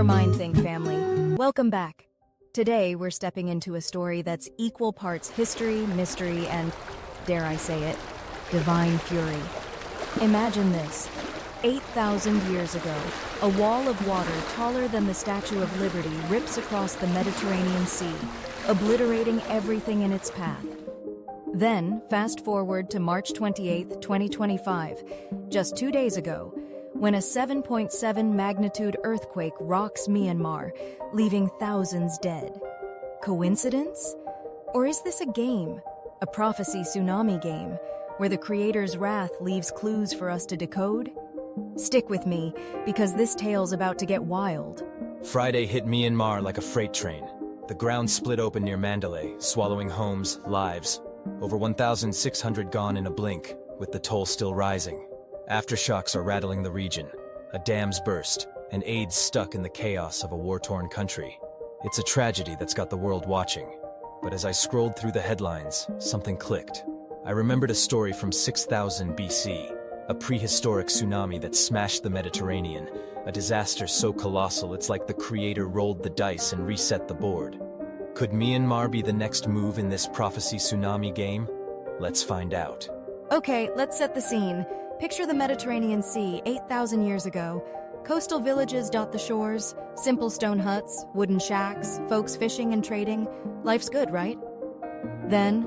More Mind Think, family. Welcome back. Today, we're stepping into a story that's equal parts history, mystery, and, dare I say it, divine fury. Imagine this. 8,000 years ago, a wall of water taller than the Statue of Liberty rips across the Mediterranean Sea, obliterating everything in its path. Then, fast forward to March 28, 2025, just 2 days ago, when a 7.7 magnitude earthquake rocks Myanmar, leaving thousands dead. Coincidence? Or is this a game? A Prophecy Tsunami Game, where the Creator's wrath leaves clues for us to decode? Stick with me, because this tale's about to get wild. Friday hit Myanmar like a freight train. The ground split open near Mandalay, swallowing homes, lives. Over 1,600 gone in a blink, with the toll still rising. Aftershocks are rattling the region. A dam's burst, and aid stuck in the chaos of a war-torn country. It's a tragedy that's got the world watching. But as I scrolled through the headlines, something clicked. I remembered a story from 6000 BC, a prehistoric tsunami that smashed the Mediterranean, a disaster so colossal it's like the Creator rolled the dice and reset the board. Could Myanmar be the next move in this Prophecy Tsunami Game? Let's find out. Okay, let's set the scene. Picture the Mediterranean Sea 8,000 years ago. Coastal villages dot the shores, simple stone huts, wooden shacks, folks fishing and trading. Life's good, right? Then,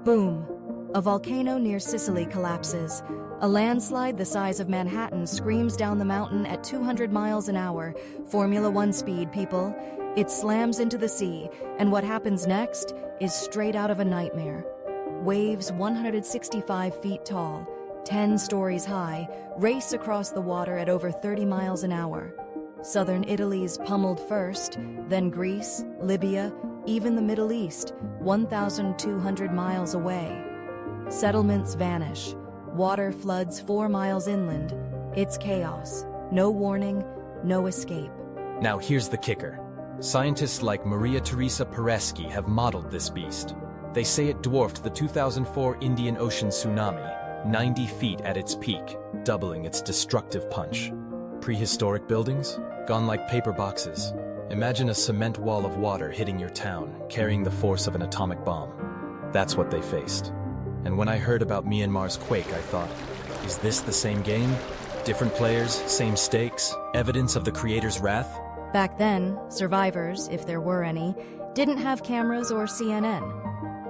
boom, a volcano near Sicily collapses. A landslide the size of Manhattan screams down the mountain at 200 miles an hour. Formula One speed, people. It slams into the sea, and what happens next is straight out of a nightmare. Waves 165 feet tall, 10 stories high, race across the water at over 30 miles an hour. Southern Italy's pummeled first, then Greece, Libya, even the Middle East, 1,200 miles away. Settlements vanish. Water floods 4 miles inland. It's chaos. No warning, no escape. Now here's the kicker. Scientists like Maria Teresa Peresky have modeled this beast. They say it dwarfed the 2004 Indian Ocean tsunami, 90 feet at its peak, doubling its destructive punch. Prehistoric buildings? Gone like paper boxes. Imagine a cement wall of water hitting your town, carrying the force of an atomic bomb. That's what they faced. And when I heard about Myanmar's quake, I thought, is this the same game? Different players, same stakes, evidence of the Creator's wrath? Back then, survivors, if there were any, didn't have cameras or CNN.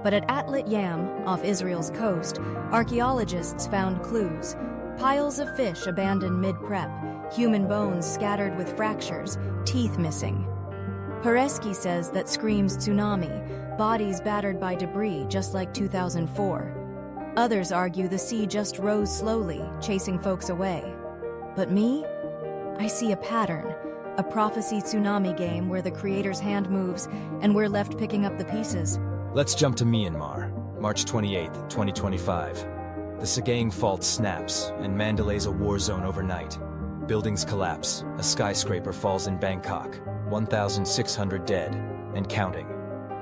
But at Atlit Yam, off Israel's coast, archaeologists found clues. Piles of fish abandoned mid-prep, human bones scattered with fractures, teeth missing. Peresky says that screams tsunami, bodies battered by debris just like 2004. Others argue the sea just rose slowly, chasing folks away. But me? I see a pattern. A Prophecy Tsunami Game where the Creator's hand moves and we're left picking up the pieces. Let's jump to Myanmar, March 28, 2025. The Sagaing Fault snaps, and Mandalay's a war zone overnight. Buildings collapse, a skyscraper falls in Bangkok, 1,600 dead, and counting.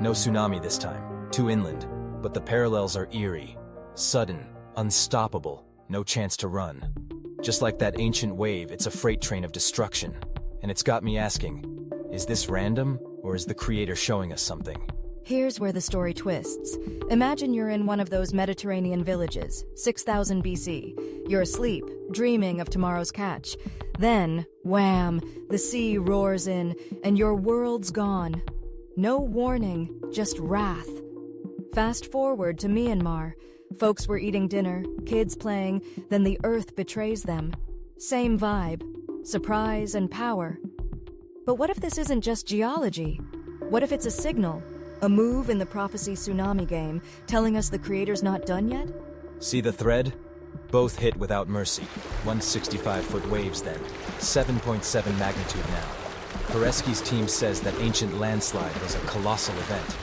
No tsunami this time, too inland, but the parallels are eerie. Sudden, unstoppable, no chance to run. Just like that ancient wave, it's a freight train of destruction. And it's got me asking, is this random, or is the Creator showing us something? Here's where the story twists. Imagine you're in one of those Mediterranean villages, 6000 BC. You're asleep, dreaming of tomorrow's catch. Then, wham, the sea roars in, and your world's gone. No warning, just wrath. Fast forward to Myanmar. Folks were eating dinner, kids playing, then the earth betrays them. Same vibe, surprise and power. But what if this isn't just geology? What if it's a signal? A move in the Prophecy Tsunami Game, telling us the Creator's not done yet? See the thread? Both hit without mercy. 165-foot waves then. 7.7 magnitude now. Peresky's team says that ancient landslide was a colossal event.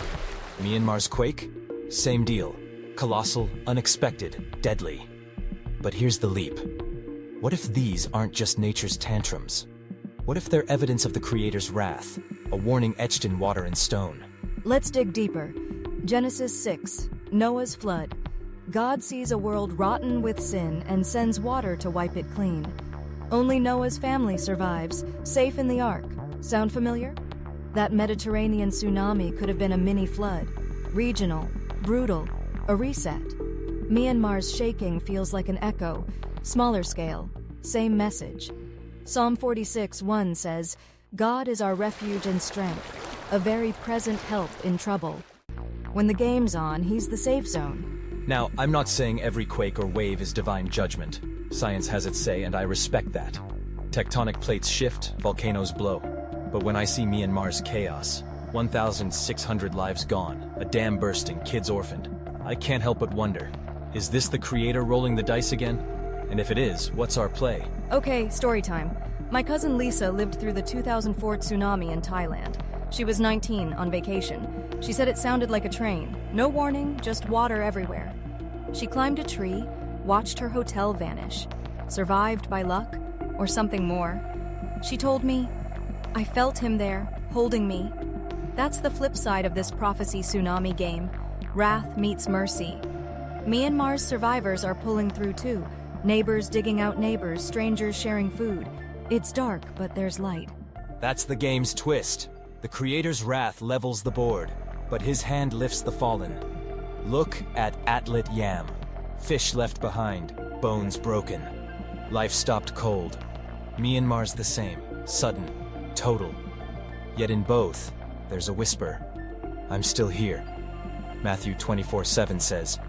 Myanmar's quake? Same deal. Colossal, unexpected, deadly. But here's the leap. What if these aren't just nature's tantrums? What if they're evidence of the Creator's wrath? A warning etched in water and stone? Let's dig deeper. Genesis 6, Noah's flood. God sees a world rotten with sin and sends water to wipe it clean. Only Noah's family survives, safe in the ark. Sound familiar? That Mediterranean tsunami could have been a mini flood. Regional, brutal, a reset. Myanmar's shaking feels like an echo, smaller scale, same message. Psalm 46:1 says, "God is our refuge and strength, a very present help in trouble." When the game's on, he's the safe zone. Now, I'm not saying every quake or wave is divine judgment. Science has its say, and I respect that. Tectonic plates shift, volcanoes blow. But when I see Myanmar's chaos, 1,600 lives gone, a dam bursting, kids orphaned, I can't help but wonder, is this the creator rolling the dice again? And if it is, what's our play? Okay, story time. My cousin Lisa lived through the 2004 tsunami in Thailand. She was 19, on vacation. She said it sounded like a train. No warning, just water everywhere. She climbed a tree, watched her hotel vanish. Survived by luck, or something more. She told me, "I felt him there, holding me." That's the flip side of this Prophecy Tsunami Game. Wrath meets mercy. Myanmar's survivors are pulling through too. Neighbors digging out neighbors, strangers sharing food. It's dark, but there's light. That's the game's twist. The creator's wrath levels the board, but his hand lifts the fallen. Look at Atlit Yam. Fish left behind, bones broken. Life stopped cold. Myanmar's the same, sudden, total. Yet in both, there's a whisper. I'm still here. Matthew 24:7 says,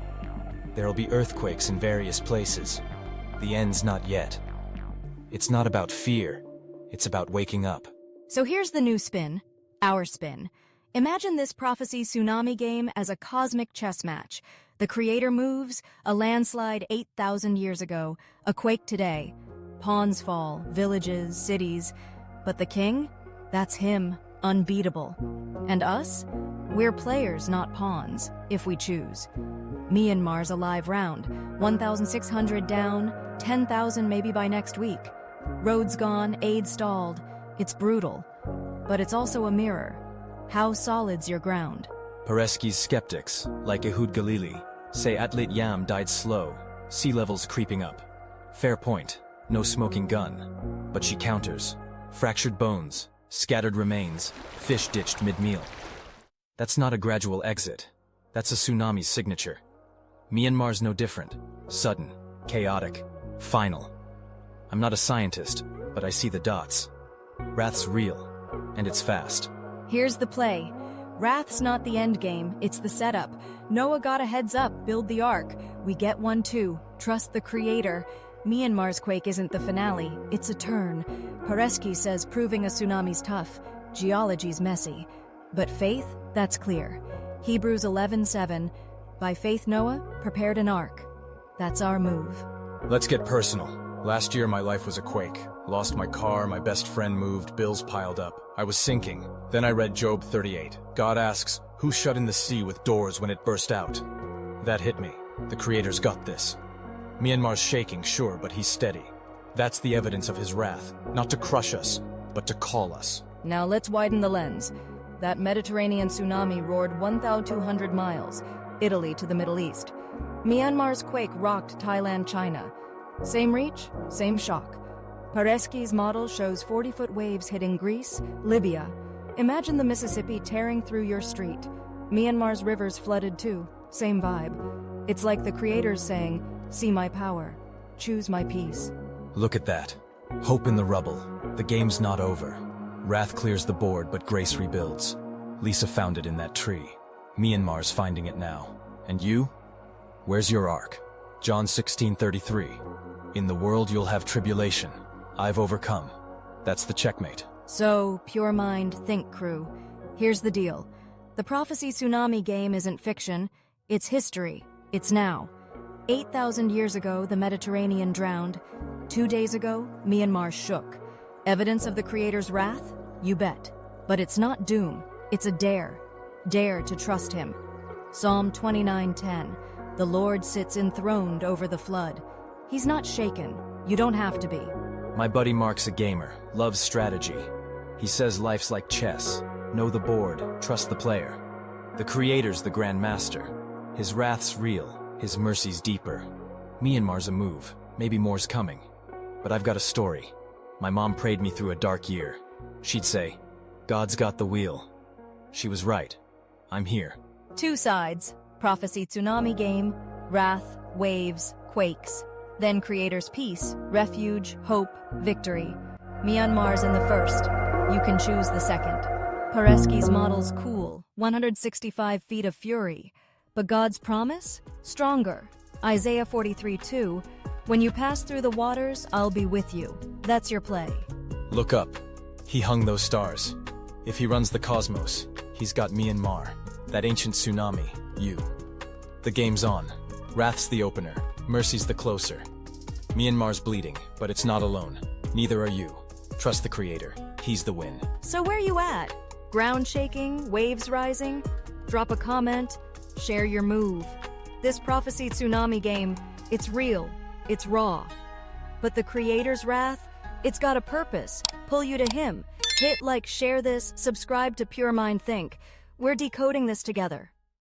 "There'll be earthquakes in various places. The end's not yet." It's not about fear. It's about waking up. So here's the new spin. Our spin. Imagine this Prophecy Tsunami Game as a cosmic chess match. The creator moves, a landslide 8,000 years ago, a quake today. Pawns fall, villages, cities. But the king? That's him, unbeatable. And us? We're players, not pawns, if we choose. Myanmar's a live round. 1,600 down, 10,000 maybe by next week. Roads gone, aid stalled. It's brutal. But it's also a mirror. How solid's your ground? Pareski's skeptics, like Ehud Galili, say Atlit Yam died slow, sea levels creeping up. Fair point, no smoking gun. But she counters. Fractured bones, scattered remains, fish ditched mid-meal. That's not a gradual exit. That's a tsunami's signature. Myanmar's no different. Sudden, chaotic, final. I'm not a scientist, but I see the dots. Wrath's real, and it's fast. Here's the play. Wrath's not the end game, it's the setup. Noah got a heads up, build the ark. We get one too, trust the creator. Myanmar's quake isn't the finale, it's a turn. Pareski says proving a tsunami's tough, geology's messy. But faith, that's clear. Hebrews 11:7, by faith Noah prepared an ark. That's our move. Let's get personal. Last year my life was a quake. Lost my car, my best friend moved, bills piled up. I was sinking. Then I read Job 38. God asks, who shut in the sea with doors when it burst out? That hit me. The creator's got this. Myanmar's shaking, sure, but he's steady. That's the evidence of his wrath. Not to crush us, but to call us. Now let's widen the lens. That Mediterranean tsunami roared 1,200 miles, Italy to the Middle East. Myanmar's quake rocked Thailand, China. Same reach, same shock. Pareski's model shows 40-foot waves hitting Greece, Libya. Imagine the Mississippi tearing through your street. Myanmar's rivers flooded too, same vibe. It's like the creator's saying, see my power, choose my peace. Look at that. Hope in the rubble. The game's not over. Wrath clears the board, but grace rebuilds. Lisa found it in that tree. Myanmar's finding it now. And you? Where's your ark? John 16:33. In the world you'll have tribulation. I've overcome. That's the checkmate. So, pure mind, think crew. Here's the deal. The Prophecy Tsunami Game isn't fiction. It's history. It's now. 8,000 years ago, the Mediterranean drowned. 2 days ago, Myanmar shook. Evidence of the creator's wrath? You bet. But it's not doom. It's a dare. Dare to trust him. Psalm 29:10. The Lord sits enthroned over the flood. He's not shaken. You don't have to be. My buddy Mark's a gamer, loves strategy. He says life's like chess. Know the board, trust the player. The creator's the grand master. His wrath's real, his mercy's deeper. Myanmar's a move, maybe more's coming. But I've got a story. My mom prayed me through a dark year. She'd say, "God's got the wheel." She was right. I'm here. Two sides: Prophecy Tsunami Game, wrath, waves, quakes. Then Creator's Peace, refuge, hope, victory. Myanmar's in the first. You can choose the second. Paresky's model's cool, 165 feet of fury. But God's promise? Stronger. Isaiah 43:2. When you pass through the waters, I'll be with you. That's your play. Look up. He hung those stars. If he runs the cosmos, he's got Myanmar, that ancient tsunami, you. The game's on. Wrath's the opener. Mercy's the closer. Myanmar's bleeding, but it's not alone. Neither are you. Trust the Creator. He's the win. So where you at? Ground shaking? Waves rising? Drop a comment. Share your move. This Prophecy Tsunami Game, it's real. It's raw. But the Creator's wrath? It's got a purpose. Pull you to Him. Hit like, share this, subscribe to Pure Mind Think. We're decoding this together.